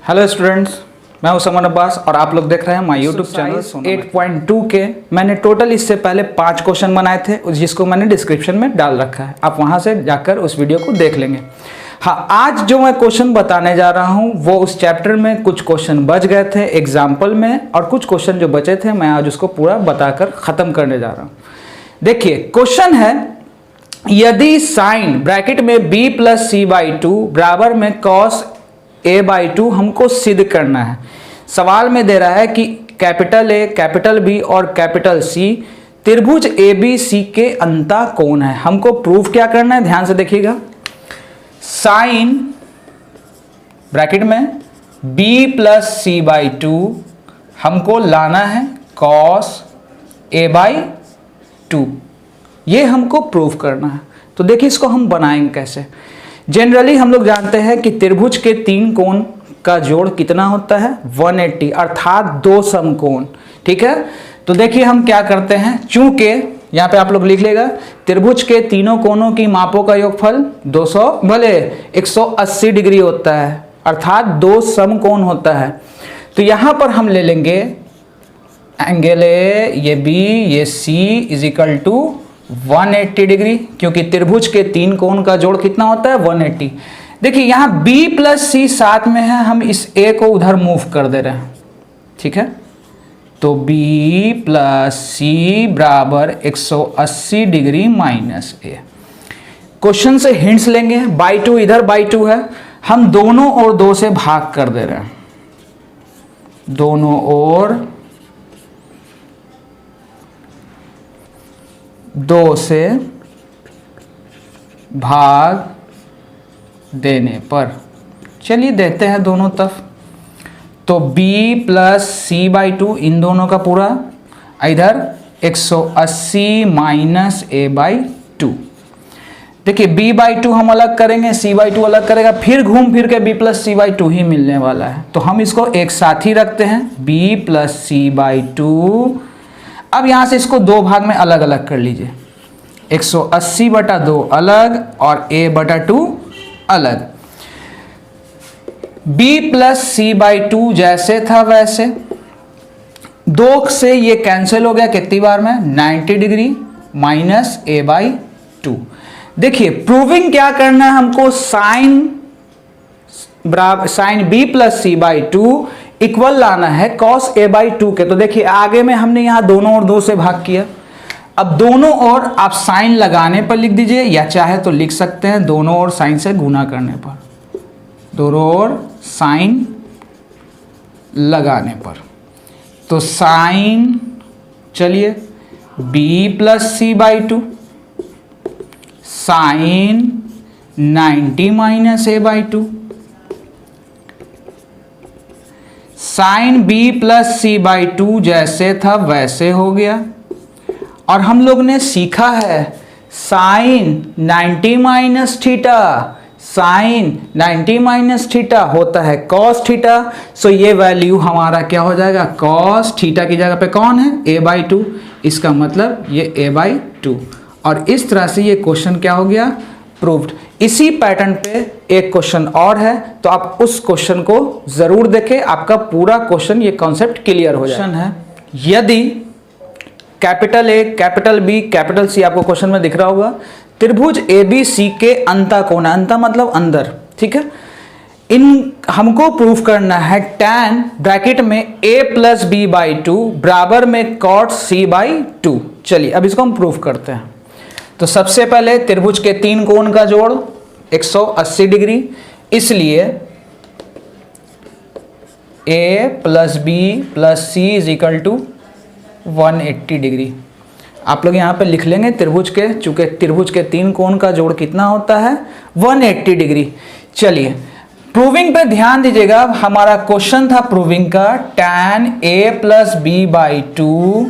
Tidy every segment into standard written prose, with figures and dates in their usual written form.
Hello students, मैं हूं समन अब्बास और आप लोग देख रहे हैं माय यूट्यूब चैनल 8.2 के। मैंने टोटल इससे पहले 5 क्वेश्चन बनाए थे जिसको मैंने डिस्क्रिप्शन में डाल रखा है, आप वहां से जाकर उस वीडियो को देख लेंगे। हाँ, आज जो मैं क्वेश्चन बताने जा रहा हूं वो उस चैप्टर में कुछ क्वेश्चन बच गए थे एग्जाम्पल में, और कुछ क्वेश्चन जो बचे थे मैं आज उसको पूरा बताकर ख़त्म करने जा रहा हूँ। देखिए क्वेश्चन है, यदि साइन ब्रैकेट में b plus C by two बराबर में कॉस a बाई टू हमको सिद्ध करना है। सवाल में दे रहा है कि कैपिटल A, कैपिटल B और कैपिटल C त्रिभुज ABC के अंतः कोण है। हमको प्रूफ क्या करना है, ध्यान से देखिएगा। साइन ब्रैकेट में b plus C by two हमको लाना है कॉस a बाई टू, ये हमको प्रूफ करना है। तो देखिए इसको हम बनाएंगे कैसे। जनरली हम लोग जानते हैं कि त्रिभुज के 3 कोण का जोड़ कितना होता है 180, अर्थात 2 समकोण। ठीक है, तो देखिए हम क्या करते हैं, चूंकि यहाँ पे आप लोग लिख लेगा त्रिभुज के तीनों कोणों की मापों का योगफल 180 डिग्री होता है, अर्थात 2 समकोण होता है। तो यहाँ पर हम ले लेंगे एंगल ए, ये B, ये C is equal to 180 degree, क्योंकि त्रिभुज के 3 कोण का जोड़ कितना होता है 180। देखिए यहाँ B प्लस C साथ में है, हम इस A को उधर मूव कर दे रहे हैं। ठीक है, तो B प्लस C बराबर 180 डिग्री माइनस A। क्वेश्चन से हिंट्स लेंगे, बाई टू इधर बाई टू है, हम दोनों ओर 2 से भाग कर दे रहे हैं, दोनों ओर 2 से भाग देने पर, चलिए देते हैं दोनों तरफ। तो b plus C by two इन दोनों का पूरा, इधर 180 माइनस a बाई टू। देखिए b बाई टू हम अलग करेंगे, c बाई टू अलग करेगा, फिर घूम फिर के b plus C by two ही मिलने वाला है। तो हम इसको एक साथ ही रखते हैं, b plus C by two. अब यहां से इसको 2 भाग में अलग अलग कर लीजिए, 180 बटा 2 अलग और a बटा 2 अलग। b plus C by two जैसे था वैसे, 2 से ये कैंसिल हो गया, कितनी बार में 90 degree minus a by two. देखिए प्रूविंग क्या करना है हमको, sine b plus C by two equal लाना है कॉस a बाई टू के। तो देखिए आगे में हमने यहाँ दोनों ओर 2 से भाग किया, अब दोनों ओर आप साइन लगाने पर लिख दीजिए, या चाहे तो लिख सकते हैं दोनों ओर साइन से गुना करने पर, दोनों ओर साइन लगाने पर। तो साइन, चलिए b plus C by two sine 90 minus a by two, sine b plus C by two जैसे था वैसे हो गया। और हम लोग ने सीखा है sine 90 minus theta, sine 90 minus theta होता है कॉस थीटा। सो ये वैल्यू हमारा क्या हो जाएगा, कॉस थीटा की जगह पे कौन है a बाई टू, इसका मतलब ये a बाई टू। और इस तरह से ये क्वेश्चन क्या हो गया, प्रूव्ड। इसी पैटर्न पे एक क्वेश्चन और है, तो आप उस क्वेश्चन को जरूर देखें, आपका पूरा क्वेश्चन ये कॉन्सेप्ट क्लियर हो जाए। है यदि capital A, capital B, capital C, आपको क्वेश्चन में दिख रहा होगा, त्रिभुज ABC के अंतः कोण, अंतः मतलब अंदर। ठीक है, इन हमको प्रूफ करना है tan ब्रैकेट में a plus B by two बराबर में cot C बाई टू। चलिए अब इसको हम प्रूफ करते हैं। तो सबसे पहले त्रिभुज के 3 कोण का जोड़ 180 डिग्री, इसलिए a plus B plus C is equal to 180 degree. आप लोग यहाँ पे लिख लेंगे त्रिभुज के, चूंकि त्रिभुज के 3 कोण का जोड़ कितना होता है 180 डिग्री। चलिए प्रूविंग पे ध्यान दीजिएगा, हमारा क्वेश्चन था प्रूविंग का, tan a plus B by two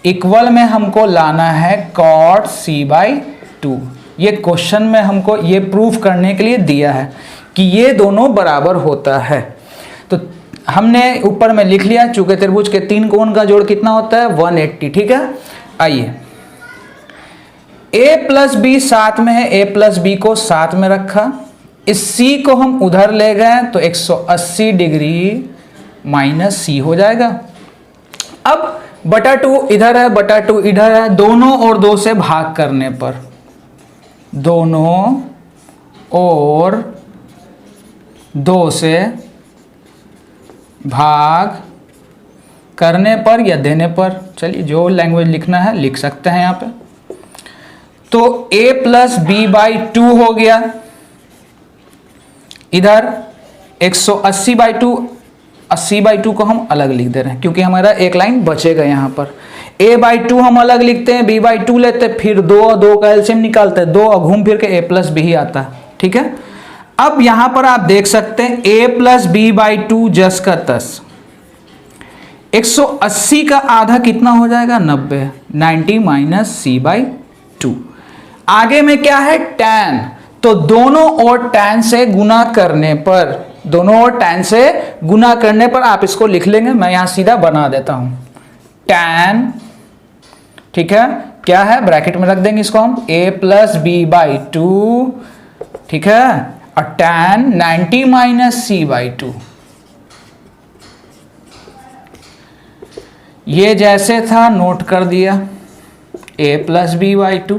equal में हमको लाना है cot C बाई टू। ये क्वेश्चन में हमको ये प्रूफ करने के लिए दिया है कि ये दोनों बराबर होता है। तो हमने ऊपर में लिख लिया, चूंकि त्रिभुज के 3 कोण का जोड़ कितना होता है 180। ठीक है, आइए a प्लस बी साथ में है, a प्लस बी को साथ में रखा, इस c को हम उधर ले गए तो 180 डिग्री माइनस c हो जाएगा। अब बटा 2 इधर है, बटा 2 इधर है, दोनों और 2 से भाग करने पर, दोनों और 2 से भाग करने पर या देने पर, चलिए जो लैंग्वेज लिखना है लिख सकते हैं यहाँ पे। तो a प्लस बी बाई 2 हो गया, इधर 180 बाई 2, 80 बाई 2 को हम अलग लिख दे रहे हैं क्योंकि हमारा एक लाइन बचेगा यहाँ पर। a बाई 2 हम अलग लिखते हैं, b बाई 2 लेते हैं, फिर 2 और 2 का एलसीएम निकालते हैं, 2 और घूम फिर के a प्लस बी ही आता है, ठीक है। अब यहाँ पर आप देख सकते हैं a प्लस बी बाई 2 जस का तस, 180 का आधा कितना हो जाएगा 90, 90 माइनस सी बाई 2। आगे में क्या है tan, तो दोनों और tan से गुना करने पर, दोनों और tan से गुना करने पर आप इसको लिख लेंगे, मैं यहां सीधा बना देता हूं tan, ठीक है, क्या है ब्रैकेट में रख देंगे इसको हम a प्लस बी बाई 2, ठीक है, और tan 90 माइनस सी बाई 2। ये जैसे था नोट कर दिया a प्लस बी बाई 2।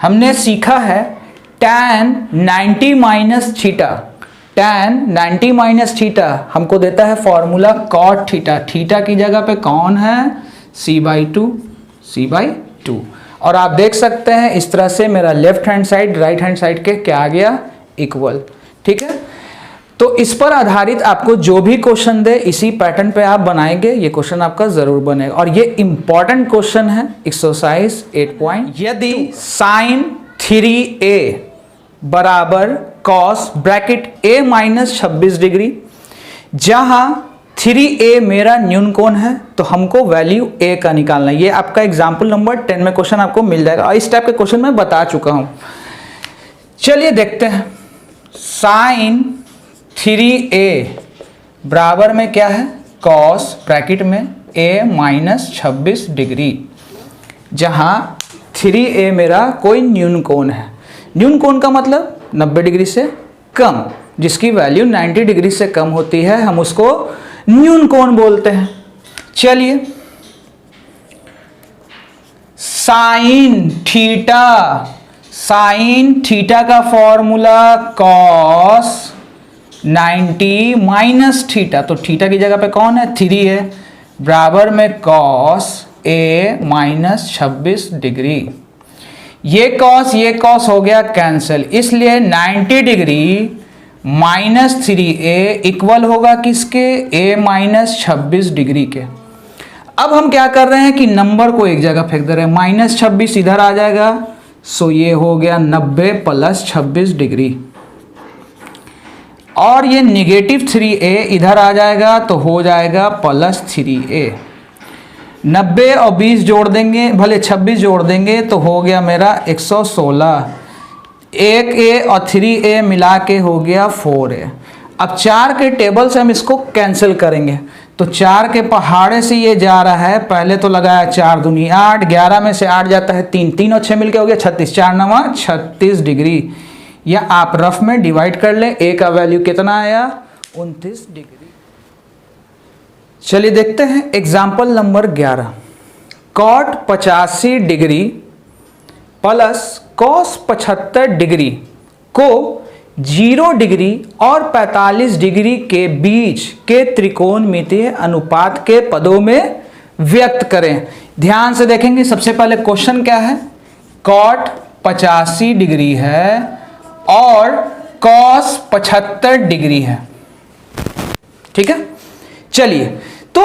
हमने सीखा है tan 90 minus theta, tan 90 minus theta हमको देता है फॉर्मूला cot थीटा, थीटा की जगह पे कौन है c बाई 2, c बाई 2। और आप देख सकते हैं इस तरह से मेरा left hand side right hand side के क्या आ गया इक्वल, ठीक है। तो इस पर आधारित आपको जो भी क्वेश्चन दे इसी पैटर्न पे आप बनाएंगे, ये क्वेश्चन आपका जरूर बनेगा और ये इंपॉर्टेंट क्वेश्चन है एक्सरसाइज 8 पॉइंट। यदि साइन 3a बराबर cos bracket a minus 26 degree, जहां 3a मेरा न्यून कोण है तो हमको वैल्यू a का निकालना है। ये आपका एग्जाम्पल नंबर 10 में क्वेश्चन आपको मिल जाएगा और इस टाइप के क्वेश्चन मैं बता चुका हूं। चलिए देखते हैं, साइन 3a बराबर में क्या है कॉस ब्रैकेट में a माइनस 26 डिग्री, जहां 3a मेरा कोई न्यून कोण है। न्यून कोण का मतलब 90 डिग्री से कम, जिसकी वैल्यू 90 डिग्री से कम होती है हम उसको न्यून कोण बोलते हैं। चलिए साइन थीटा का फॉर्मूला कॉस 90 माइनस थीटा, तो थीटा की जगह पे कौन है 3 है, बराबर में कॉस a माइनस 26 डिग्री। ये कॉस हो गया कैंसिल, इसलिए 90 डिग्री माइनस 3a इक्वल होगा किसके a माइनस 26 डिग्री के। अब हम क्या कर रहे हैं कि नंबर को एक जगह फेंक दे रहे हैं, माइनस 26 इधर आ जाएगा, सो ये हो गया 90 प्लस 26 डिग्री, और ये निगेटिव 3a इधर आ जाएगा तो हो जाएगा प्लस 3a। 90 और 20 जोड़ देंगे, भले 26 जोड़ देंगे तो हो गया मेरा 116, 1a और 3a मिला के हो गया 4a। अब 4 के टेबल से हम इसको कैंसिल करेंगे, तो 4 के पहाड़े से ये जा रहा है, पहले तो लगाया 4 दूनी 8, 11 में से 8 जाता है 3, 3 और 6 मिलके हो गया 36, 4 9 36 डिग्री, या आप रफ में डिवाइड कर लें, a का वैल्यू कितना आया 29 डिग्री। चलिए देखते हैं example number 11, cot 85 degree plus cos 75 degree को 0 डिग्री और 45 डिग्री के बीच के त्रिकोणमितीय अनुपात के पदों में व्यक्त करें। ध्यान से देखेंगे, सबसे पहले क्वेश्चन क्या है, कॉट 85 डिग्री है और कॉस 75 डिग्री है, ठीक है। चलिए तो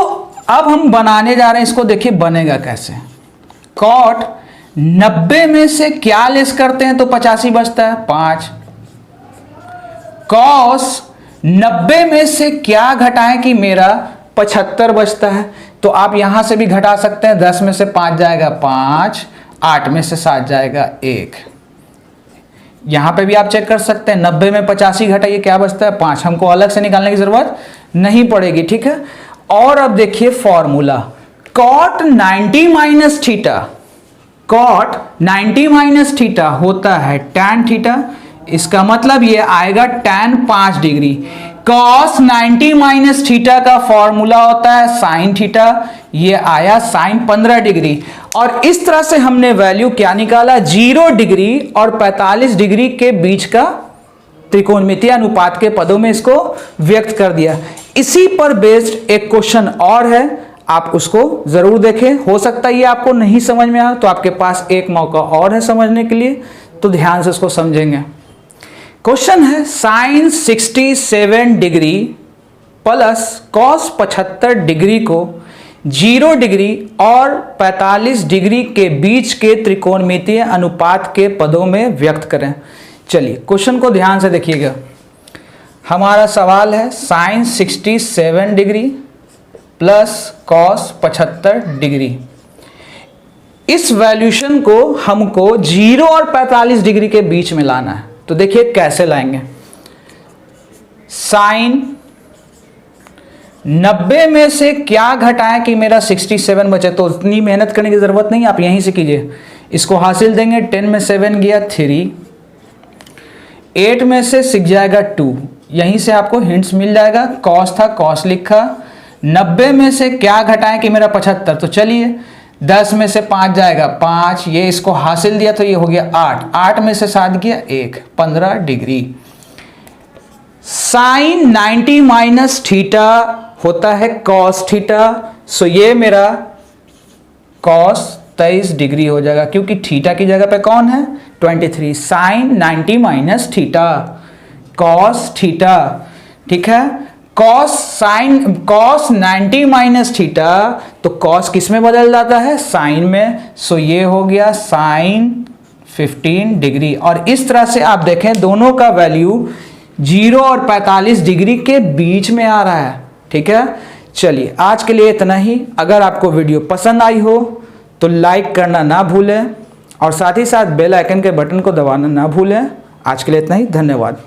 अब हम बनाने जा रहे हैं इसको, देखिए बनेगा कैसे। कॉट 90 में से क्या लेस करते हैं तो 85 बचता है 5। कॉस 90 में से क्या घटाएं कि मेरा 75 बचता है, तो आप यहां से भी घटा सकते हैं, 10 में से 5 जाएगा 5, 8 में से 7 जाएगा 1। यहां पे भी आप चेक कर सकते हैं, 90 में 85 घटाइए क्या बचता है 5, हमको अलग से निकालने की जरूरत नहीं पड़ेगी, ठीक है। और अब देखिए formula, cot 90 minus theta, cot 90 minus theta होता है tan थीटा इसका मतलब ये आएगा tan 5 degree. cos 90 minus theta का फॉर्मूला होता है साइन थीटा, ये आया साइन 15 डिग्री। और इस तरह से हमने वैल्यू क्या निकाला, 0 डिग्री और 45 डिग्री के बीच का त्रिकोणमितीय अनुपात के पदों में इसको व्यक्त कर दिया। इसी पर बेस्ड एक क्वेश्चन और है, आप उसको जरूर देखें। हो सकता है ये आपको नहीं समझ में आए तो आपके पास एक मौका और है समझने के लिए, तो ध्यान से इसको समझेंगे। क्वेश्चन है sine 67 degree plus cos 75 degree को 0 डिग्री और 45 डिग्री के बीच के त्रिकोणमितीय अनुपात के पदों में व्यक्त करें। चलिए क्वेश्चन को ध्यान से देखिएगा। हमारा सवाल है sine 67 degree plus cos 75 degree. इस वैल्यूशन को हमको 0 और 45 डिग्री के बीच में लाना है। तो देखिए कैसे लाएंगे। साइन 90 में से क्या घटाएं कि मेरा 67 बचे, तो उतनी मेहनत करने की जरूरत नहीं, आप यहीं से कीजिए। इसको हासिल देंगे, 10 में 7 गया 3, 8 में से 6 जाएगा 2, यहीं से आपको हिंट्स मिल जाएगा। कॉस था, कॉस लिखा। 90 में से क्या घटाएं कि मेरा 75, तो चलिए 10 में से 5 जाएगा 5, ये इसको हासिल दिया तो ये हो गया 8, 8 में से 7 गया 1, 15 डिग्री। साइन 90 माइनस थीटा होता है कॉस थीटा, सो ये मेरा कॉस 23 डिग्री हो जाएगा, क्योंकि थीटा की जगह पे कौन है 23। Sine 90 minus theta cos theta, ठीक है। कॉस 90 माइनस थीटा, तो कॉस किस में बदल जाता है, साइन में, सो ये हो गया साइन 15 डिग्री। और इस तरह से आप देखें दोनों का वैल्यू 0 और 45 डिग्री के बीच में आ रहा है, ठीक है। चलिए आज के लिए इतना ही। अगर आपको वीडियो पसंद आई हो तो लाइक करना ना भूलें और साथ ही साथ बेल आइकन के बटन को दबाना ना भूलें। आज के लिए इतना ही, धन्यवाद।